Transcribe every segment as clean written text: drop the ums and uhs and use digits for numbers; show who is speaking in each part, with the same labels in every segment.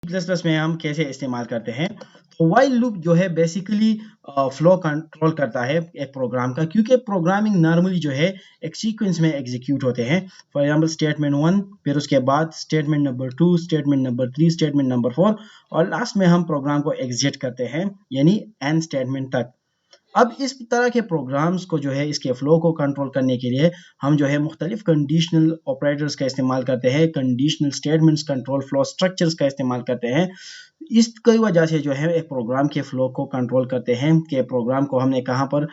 Speaker 1: Plus plus में हम कैसे इस्तेमाल करते हैं। तो वाइल लूप जो है बेसिकली फ्लो कंट्रोल करता है एक प्रोग्राम का, क्योंकि प्रोग्रामिंग नॉर्मली जो है एक सीक्वेंस में एग्जीक्यूट होते हैं। फॉर एग्जांपल स्टेटमेंट 1, फिर उसके बाद statement number 2, statement number 3, statement number 4 और लास्ट में हम प्रोग्राम को एग्जिट करते हैं, यानी एंड स्टेटमेंट तक। अब इस तरह के प्रोग्राम्स को जो है इसके फ्लो को कंट्रोल करने के लिए हम जो है मुख्तलिफ कंडीशनल ऑपरेटर्स का इस्तेमाल करते हैं, conditional statements control flow structures का इस्तेमाल करते हैं। इसकी वजह से जो है एक प्रोग्राम के फ्लो को कंट्रोल करते हैं कि प्रोग्राम को हमने कहाँ पर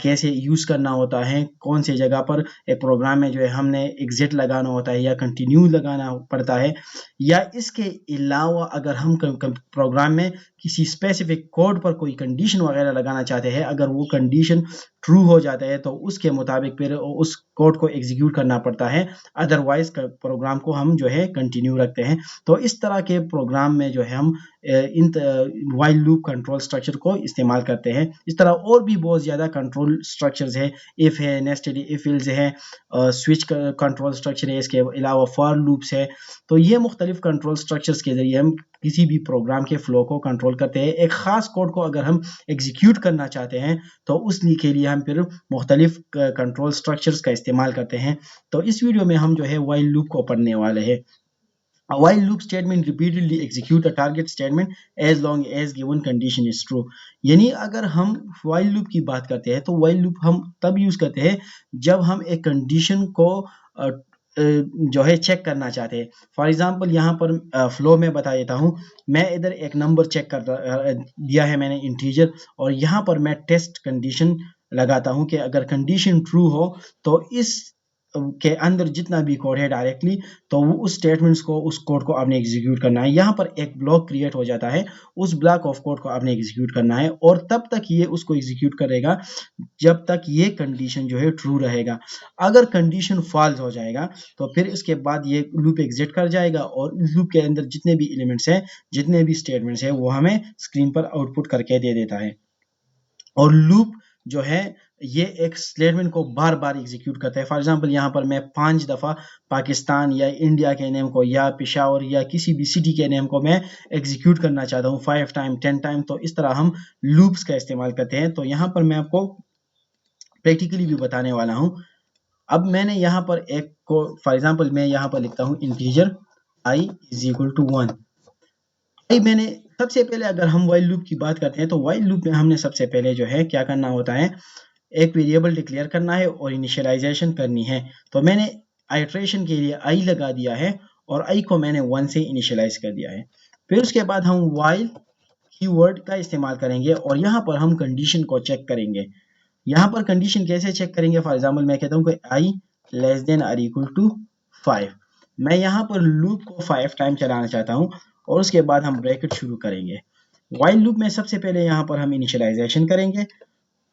Speaker 1: कैसे यूज़ करना होता है, कौन सी जगह पर एक प्रोग्राम में जो है हमने एग्जिट लगाना होता है या कंटिन्यू लगाना पड़ता है, या इसके अलावा अगर हम प्रोग्राम में किसी स्पेसिफिक कोड पर कोई कंडीशन वगैरह लगाना चाहते हैं, अगर वो कंडीशन ट्रू हो जाता है तो उसके मुताबिक फिर उस कोड को एग्जीक्यूट करना पड़ता है, अदरवाइज प्रोग्राम को हम जो है कंटिन्यू रखते हैं। तो इस तरह के प्रोग्राम में जो है हम in while loop control structure को इस्तेमाल करते हैं। इस तरह और भी बहुत ज़्यादा कंट्रोल स्ट्रक्चर्स है, इफ़ है, नेस्टेड इफ एल्स है, स्विच कंट्रोल स्ट्रक्चर है, इसके अलावा फॉर लूप्स है। तो ये मुख्तलिफ कंट्रोल स्ट्रक्चर्स के ज़रिए हम किसी भी प्रोग्राम के फ्लो को कंट्रोल करते हैं। एक ख़ास कोड को अगर हम एग्जीक्यूट करना चाहते हैं तो उसके के लिए हम फिर मुख्तलिफ कंट्रोल स्ट्रक्चर्स का इस्तेमाल करते हैं। तो इस वीडियो में हम जो है वाइल लूप को पढ़ने वाले हैं। A while loop statement repeatedly execute a target statement as long as given condition is true। यानी अगर हम while loop की बात करते हैं तो while loop हम तब यूज करते हैं जब हम एक कंडीशन को जो है चेक करना चाहते हैं। फॉर एग्जांपल यहाँ पर फ्लो में बता देता हूँ, मैं इधर एक नंबर चेक कर दिया है मैंने इंटीजर, और यहाँ पर मैं टेस्ट कंडीशन लगाता हूँ कि अगर कंडीशन ट्रू हो तो इस के अंदर जितना भी कोड है डायरेक्टली, तो वो उस स्टेटमेंट्स को, उस कोड को आपने एग्जीक्यूट करना है। यहाँ पर एक ब्लॉक क्रिएट हो जाता है, उस ब्लॉक ऑफ कोड को आपने एग्जीक्यूट करना है और तब तक ये उसको एग्जीक्यूट करेगा जब तक ये कंडीशन जो है ट्रू रहेगा। अगर कंडीशन फॉल्स हो जाएगा तो फिर इसके बाद ये लूप एग्जिट कर जाएगा और इस लूप के अंदर जितने भी एलिमेंट्स हैं, जितने भी स्टेटमेंट्स हैं, वो हमें स्क्रीन पर आउटपुट करके दे देता है। और लूप जो है ये एक स्टेटमेंट को बार बार एग्जीक्यूट करता है। फॉर एग्जांपल यहाँ पर मैं 5 दफ़ा पाकिस्तान या इंडिया के नेम को या पेशावर या किसी भी सिटी के नेम को मैं एग्जीक्यूट करना चाहता हूँ 5 टाइम 10 टाइम, तो इस तरह हम लूप्स का इस्तेमाल करते हैं। तो यहाँ पर मैं आपको प्रैक्टिकली भी बताने वाला हूँ। अब मैंने यहाँ पर एक को, फॉर एग्जाम्पल मैं यहाँ पर लिखता हूँ integer i is equal to 1। मैंने सबसे पहले अगर हम वाइल लूप की बात करते हैं तो वाइल लूप में हमने सबसे पहले जो है क्या करना होता है, एक वेरिएबल डिक्लेयर करना है और इनिशियलाइजेशन करनी है। तो मैंने आइट्रेशन के लिए आई लगा दिया है और आई को मैंने 1 से इनिशियलाइज कर दिया है। फिर उसके बाद हम वाइल कीवर्ड का इस्तेमाल करेंगे और यहाँ पर हम कंडीशन को चेक करेंगे। यहाँ पर कंडीशन कैसे चेक करेंगे, फॉर एग्जाम्पल मैं कहता हूँ कि आई लेस देन और इक्वल टू 5। मैं यहाँ पर लूप को 5 टाइम चलाना चाहता हूँ और उसके बाद हम ब्रैकेट शुरू करेंगे। वाइल लूप में सबसे पहले यहाँ पर हम इनिशियलाइजेशन करेंगे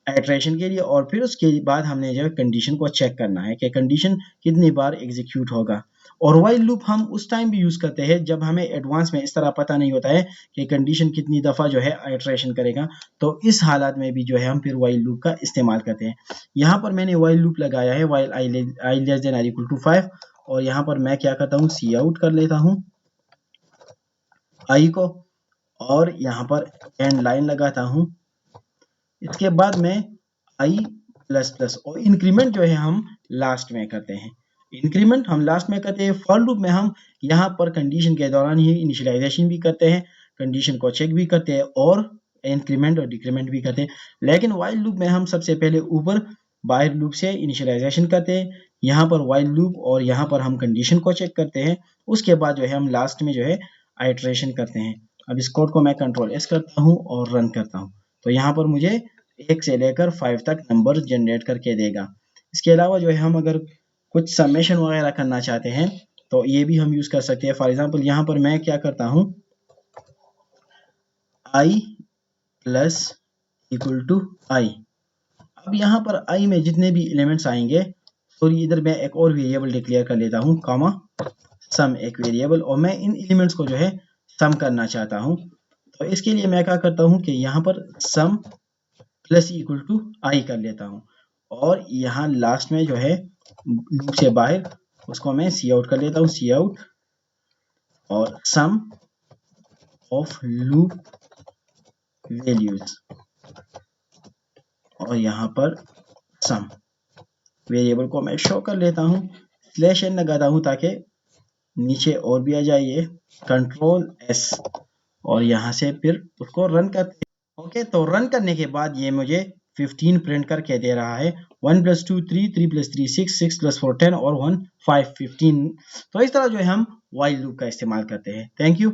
Speaker 1: आइट्रेशन के लिए और फिर उसके बाद हमने जो कंडीशन को चेक करना है कि कंडीशन कितनी बार एग्जीक्यूट होगा। और वाइल लूप हम उस टाइम भी यूज करते हैं जब हमें एडवांस में इस तरह पता नहीं होता है कि कंडीशन कितनी दफा जो है आइट्रेशन करेगा, तो इस हालात में भी जो है हम फिर वाइल लूप का इस्तेमाल करते हैं। यहाँ पर मैंने वाइल लूप लगाया है वाइल आई लेस देन और इक्वल टू 5 और यहाँ पर मैं क्या करता हूँ, सी आउट कर लेता हूँ आई को और यहाँ पर एंड लाइन लगाता हूँ। इसके बाद में आई प्लस प्लस और इंक्रीमेंट जो है हम लास्ट में करते हैं। इंक्रीमेंट हम लास्ट में करते हैं। फॉर लूप में हम यहाँ पर कंडीशन के दौरान ही इनिशियलाइजेशन भी करते हैं, कंडीशन को चेक भी करते हैं और इंक्रीमेंट और डिक्रीमेंट भी करते हैं। लेकिन वाइल लूप में हम सबसे पहले ऊपर बाहर लूप से इनिशियलाइजेशन करते हैं, यहाँ पर वाइल लूप और यहाँ पर हम कंडीशन को चेक करते हैं। उसके बाद जो है हम लास्ट में जो है आइट्रेशन करते हैं। अब इस कोड को मैं कंट्रोल एस करता हूँ और रन करता हूँ, तो यहाँ पर मुझे 1 से लेकर 5 तक नंबर जनरेट करके देगा। इसके अलावा जो है हम अगर कुछ समेशन वगैरह करना चाहते हैं तो ये भी हम यूज कर सकते हैं। फॉर एग्जांपल यहाँ पर मैं क्या करता हूँ, आई प्लस इक्वल टू आई। अब यहाँ पर आई में जितने भी एलिमेंट्स आएंगे, तो इधर मैं एक और वेरिएबल डिक्लेयर कर लेता हूँ कॉमा सम, एक वेरिएबल, और मैं इन एलिमेंट्स को जो है सम करना चाहता हूँ। तो इसके लिए मैं क्या करता हूँ कि यहाँ पर सम प्लस इक्वल टू आई कर लेता हूँ और यहाँ लास्ट में जो है लूप से बाहर उसको मैं सी आउट कर लेता हूँ, सी आउट और सम ऑफ लूप वैल्यूज और यहाँ पर सम वेरिएबल को मैं शो कर लेता हूँ, स्लैश एन लगाता हूँ ताकि नीचे और भी आ जाइए, कंट्रोल एस और यहाँ से फिर उसको रन करते हैं। ओके, तो रन करने के बाद ये मुझे 15 प्रिंट करके दे रहा है। 1 + 2 3, 3 + 3 6, 6 + 4 10 और 1 5 15। तो इस तरह जो है हम वाइल लूप का इस्तेमाल करते हैं। Thank you.